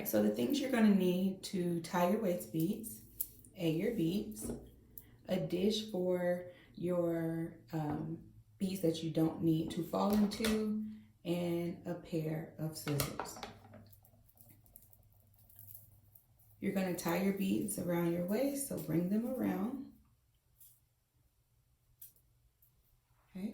right, so the things you're gonna need to tie your waist beads: your beads, a dish for your beads that you don't need to fall into, and a pair of scissors. You're gonna tie your beads around your waist, so bring them around. Okay.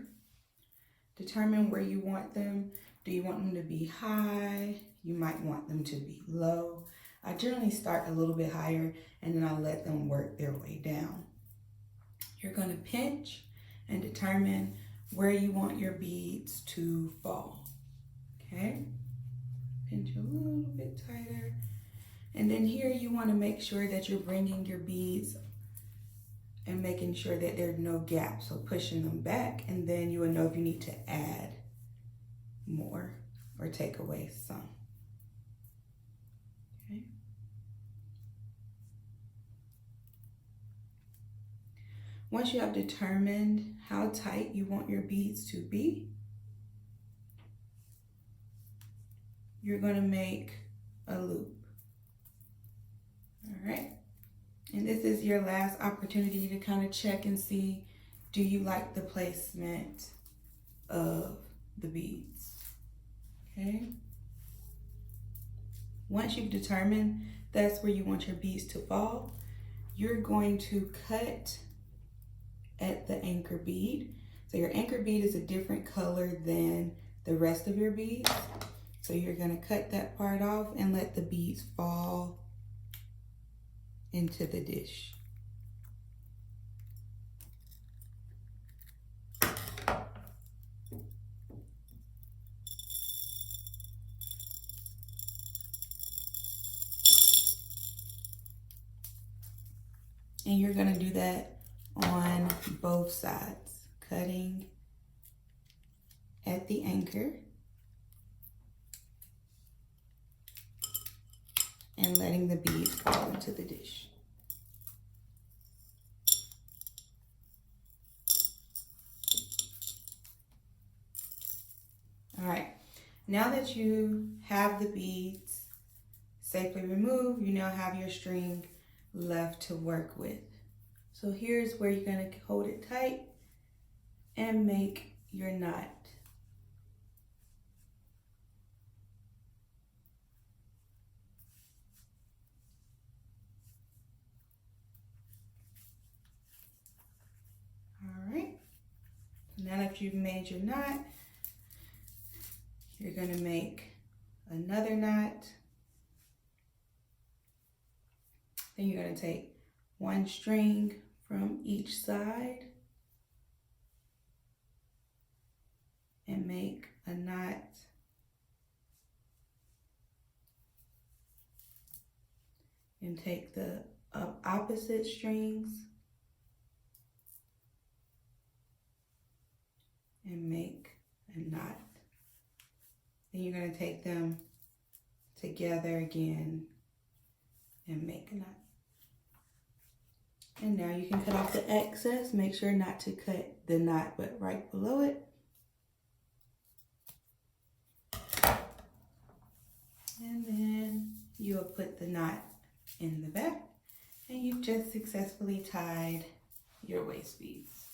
Determine where you want them. Do you want them to be high? You might want them to be low. I generally start a little bit higher and then I let them work their way down. You're going to pinch and determine where you want your beads to fall. Okay? Pinch a little bit tighter. And then here you want to make sure that you're bringing your beads and making sure that there are no gaps, so pushing them back, and then you will know if you need to add more or take away some. Okay. Once you have determined how tight you want your beads to be, you're going to make a loop. All right. And this is your last opportunity to kind of check and see, do you like the placement of the beads? Okay. Once you've determined that's where you want your beads to fall, you're going to cut at the anchor bead. So your anchor bead is a different color than the rest of your beads. So you're going to cut that part off and let the beads fall into the dish. And you're going to do that on both sides, cutting at the anchor and letting the beads fall into the dish. All right, now that you have the beads safely removed, you now have your string left to work with. So here's where you're going to hold it tight and make your knot. All right, now that you've made your knot, you're going to make another knot. Then you're going to take one string from each side and make a knot. And take the opposite strings and make a knot. Then you're going to take them together again and make a knot. And now you can cut off the excess. Make sure not to cut the knot, but right below it. And then you'll put the knot in the back, and you've just successfully tied your waist beads.